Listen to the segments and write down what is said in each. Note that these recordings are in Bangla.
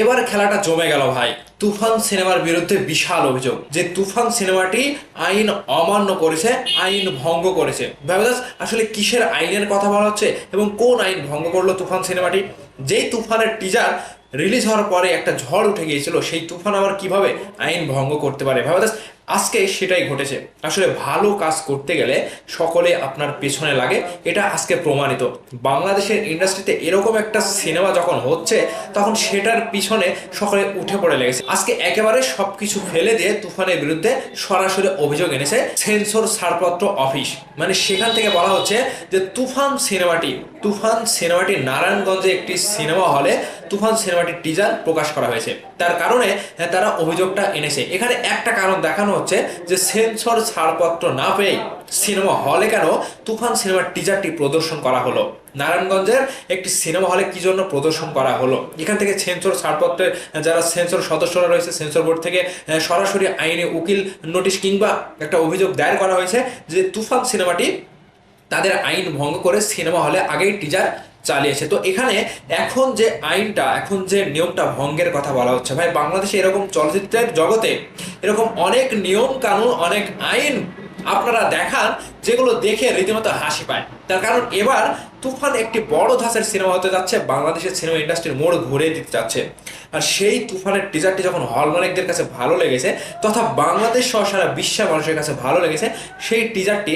এবার খেলাটা জমে গেল ভাই। তুফান সিনেমার বিরুদ্ধে বিশাল অভিযোগ যে তুফান সিনেমাটি আইন অমান্য করেছে, আইন ভঙ্গ করেছে। ভাইবাস আসলে কিসের আইনের কথা বলা হচ্ছে এবং কোন আইন ভঙ্গ করলো তুফান সিনেমাটি? যেই তুফানের টিজার রিলিজ হওয়ার পরে একটা ঝড় উঠে গিয়েছিল, সেই তুফান আবার কিভাবে আইন ভঙ্গ করতে পারে? ভাইবাস আজকে সেটাই ঘটেছে। আসলে ভালো কাজ করতে গেলে সকলে আপনার পেছনে লাগে, এটা আজকে প্রমাণিত। বাংলাদেশের ইন্ডাস্ট্রিতে এরকম একটা সিনেমা যখন হচ্ছে তখন সেটার পিছনে সকলে উঠে পড়ে লেগেছে। আজকে একেবারে সবকিছু ফেলে দিয়ে তুফানের বিরুদ্ধে সরাসরি অভিযোগ এনেছে সেন্সর ছাড়পত্র অফিস। মানে সেখান থেকে বলা হচ্ছে যে তুফান সিনেমাটি নারায়ণগঞ্জে একটি সিনেমা হলে তুফান সিনেমাটির টিজার প্রকাশ করা হয়েছে। তার কারণে তারা অভিযোগটা এনেছে। এখানে একটা কারণ দেখানো হচ্ছে যে সেন্সর ছাড়পত্র না পেয়ে সিনেমা হলে কেন তুফান সিনেমার টিজারটি প্রদর্শন করা হলো, নারায়ণগঞ্জের একটি সিনেমা হলে কি জন্য প্রদর্শন করা হলো। এখান থেকে সেন্সর ছাড়পত্রের যারা সেন্সর সদস্যরা রয়েছে, সেন্সর বোর্ড থেকে সরাসরি আইনে উকিল নোটিশ কিংবা একটা অভিযোগ দায়ের করা হয়েছে যে তুফান সিনেমাটি তাদের আইন ভঙ্গ করে সিনেমা হলে আগেই টিজার চালিয়েছে। তো এখানে এখন যে নিয়মটা ভঙ্গের কথা বলা হচ্ছে, ভাই বাংলাদেশে এরকম চলচ্চিত্রের জগতে এরকম অনেক নিয়ম কানুন, অনেক আইন আপনারা দেখান যেগুলো দেখে রীতিমতো হাসি পায়। তার কারণ এবার তুফান একটি বড় ধাঁচের সিনেমা হতে যাচ্ছে, বাংলাদেশের সিনেমা ইন্ডাস্ট্রির মোড় ঘুরে দিতে যাচ্ছে। আর সেই তুফানের টিজারটি যখন হল মালিকদের কাছে ভালো লেগেছে তথা বাংলাদেশ সহ সারা বিশ্বের মানুষের কাছে ভালো লেগেছে, সেই টিজারটি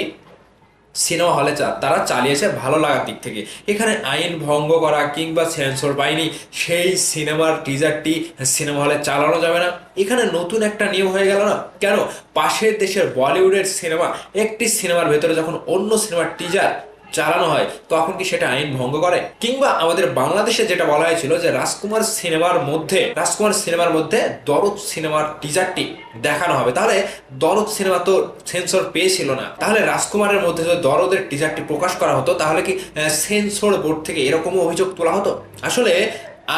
সিনেমা হলে তারা চালিয়েছে ভালো লাগার দিক থেকে। এখানে আইন ভঙ্গ করা কিংবা সেন্সর পায়নি সেই সিনেমার টিজারটি সিনেমা হলে চালানো যাবে না, এখানে নতুন একটা নিয়ম হয়ে গেল না? কেন পাশের দেশের বলিউডের সিনেমা একটি সিনেমার ভেতরে যখন অন্য সিনেমার টিজার চালানো হয় তখন কি সেটা আইন ভঙ্গ করে? কিংবা আমাদের বাংলাদেশে যেটা বলা হয়েছিল যে রাজকুমার সিনেমার মধ্যে দরদ সিনেমার টিজারটি দেখানো হবে, তাহলে দরদ সিনেমা তো সেন্সর পেয়েছিল না, তাহলে রাজকুমারের মধ্যে যদি দরদের টিজারটি প্রকাশ করা হতো তাহলে কি সেন্সর বোর্ড থেকে এরকমও অভিযোগ তোলা হতো? আসলে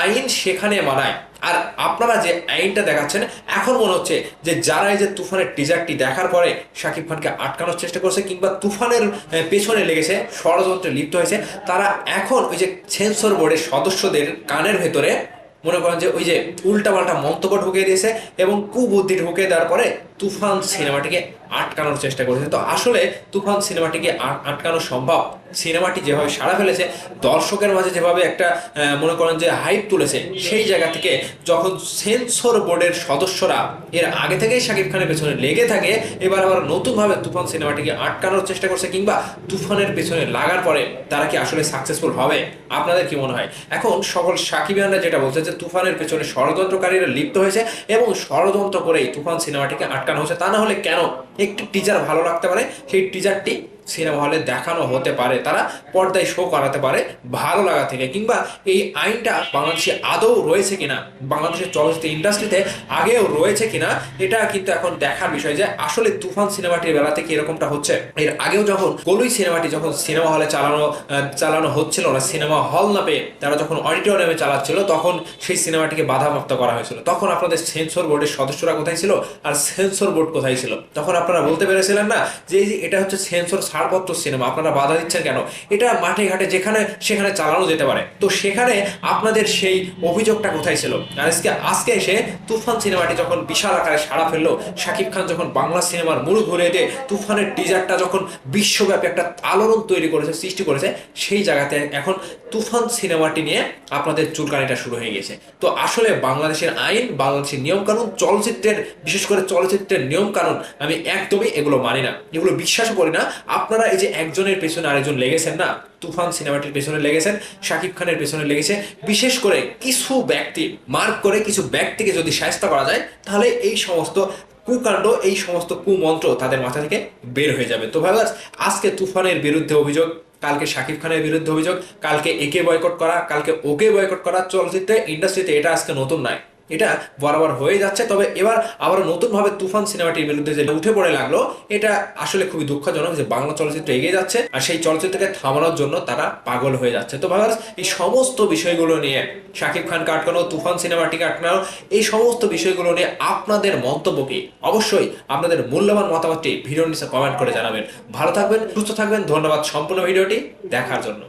আইন সেখানে মানায়। আর আপনারা যে আইনটা দেখাচ্ছেন, এখন মনে হচ্ছে যে যারা এই যে তুফানের টিজারটি দেখার পরে শাকিব খানকে আটকানোর চেষ্টা করছে কিংবা তুফানের পেছনে লেগেছে, ষড়যন্ত্রে লিপ্ত হয়েছে, তারা এখন ওই যে সেন্সর বোর্ডের সদস্যদের কানের ভেতরে মনে করেন যে ওই যে উল্টাপাল্টা মন্তব্য ঢুকিয়ে দিয়েছে এবং কুবুদ্ধি ঢুকিয়ে দেওয়ার পরে তুফান সিনেমাটিকে আটকানোর চেষ্টা করেছে। তো আসলে তুফান সিনেমাটিকে আটকানো সম্ভব? সিনেমাটি যেভাবে সাড়া ফেলেছে, দর্শকের মাঝে যেভাবে একটা মনে করেন যে হাইপ তুলেছে, সেই জায়গা থেকে যখন সেন্সর বোর্ডের সদস্যরা এর আগে থেকেই শাকিব খানের পেছনে লেগে থাকে, এবার আবার নতুনভাবে তুফান সিনেমাটিকে আটকানোর চেষ্টা করছে কিংবা তুফানের পেছনে লাগার পরে তারা কি আসলে সাকসেসফুল হবে? আপনাদের কি মনে হয়? এখন সকল সাকিবিয়ানরা যেটা বলছে যে তুফানের পেছনে ষড়যন্ত্রকারীরা লিপ্ত হয়েছে এবং ষড়যন্ত্র করেই তুফান সিনেমাটিকে আটকানো হচ্ছে। তা না হলে কেন একটি টিজার ভালো লাগতে পারে, সেই টিজারটি সিনেমা হলে দেখানো হতে পারে, তারা পর্দায় শো করাতে পারে ভালো লাগা থেকে। কিংবা এই আইনটা বাংলাদেশে আদৌ রয়েছে কিনা, বাংলাদেশের চলচ্চিত্র ইন্ডাস্ট্রিতে আগেও রয়েছে কিনা, এটা কিন্তু এখন দেখার বিষয় যে আসলে তুফান সিনেমাটির বেলা থেকে এরকমটা হচ্ছে। এর আগেও যখন কলুই সিনেমাটি যখন সিনেমা হলে চালানো হচ্ছিল না, সিনেমা হল না পেয়ে তারা যখন অডিটোরিয়ামে চালাচ্ছিল, তখন সেই সিনেমাটিকে বাধাপ্রাপ্ত করা হয়েছিল। তখন আপনাদের সেন্সর বোর্ডের সদস্যরা কোথায় ছিল আর সেন্সর বোর্ড কোথায় ছিল? তখন আপনারা বলতে পেরেছিলেন না যে এটা হচ্ছে সেন্সর ছাড়পত্র সিনেমা, আপনারা বাধা দিচ্ছেন কেন? এটা মাঠে ঘাটে যেখানে সেখানে চালানো যেতে পারে। তো সেখানে আপনাদের সেই অভিযোগটা কোথায় ছিল? আর আজকে এসে তুফান সিনেমাটি যখন বিশাল আকারে সাড়া ফেললো, শাকিব খান যখন বাংলা সিনেমার মূল ঘুরে দিয়ে তুফানের টিজারটা যখন বিশ্বব্যাপী একটা আলোড়ন সৃষ্টি করেছে, সেই জায়গাতে এখন তুফান সিনেমাটি নিয়ে আপনাদের চুলকানিটা শুরু হয়ে গেছে। তো আসলে বাংলাদেশের আইন, বাংলাদেশের নিয়মকানুন, বিশেষ করে চলচ্চিত্রের নিয়মকানুন আমি একদমই এগুলো মানি না, এগুলো বিশ্বাস করি না। আপনারা এই যে একজনের পেছনে আরেকজন লেগেছেন না, তুফান সিনেমাটির পেছনে লেগেছেন, শাকিব খানের পেছনে লেগেছে, বিশেষ করে কিছু ব্যক্তিকে যদি শায়েস্তা করা যায় তাহলে এই সমস্ত কুকাণ্ড, এই সমস্ত কুমন্ত্র তাদের মাথা থেকে বের হয়ে যাবে। তো ভাই আজকে তুফানের বিরুদ্ধে অভিযোগ, কালকে শাকিব খানের বিরুদ্ধে অভিযোগ, কালকে একে বয়কট করা, কালকে ওকে বয়কট করা, চলচ্চিত্র ইন্ডাস্ট্রিতে এটা আজকে নতুন নয়, এটা বরাবর হয়ে যাচ্ছে। তবে এবার আবার নতুনভাবে তুফান সিনেমাটির বিরুদ্ধে যে উঠে পড়ে লাগলো, এটা আসলে খুবই দুঃখজনক যে বাংলা চলচ্চিত্র এগিয়ে যাচ্ছে আর সেই চলচ্চিত্রকে থামানোর জন্য তারা পাগল হয়ে যাচ্ছে। তো ভাইবাস এই সমস্ত বিষয়গুলো নিয়ে, শাকিব খানকে আটকানো, তুফান সিনেমাটিকে আটকানো, এই সমস্ত বিষয়গুলো নিয়ে আপনাদের মন্তব্য কি? অবশ্যই আপনাদের মূল্যবান মতামতটি ভিডিওর নিচে কমেন্ট করে জানাবেন। ভালো থাকবেন, সুস্থ থাকবেন। ধন্যবাদ সম্পূর্ণ ভিডিওটি দেখার জন্য।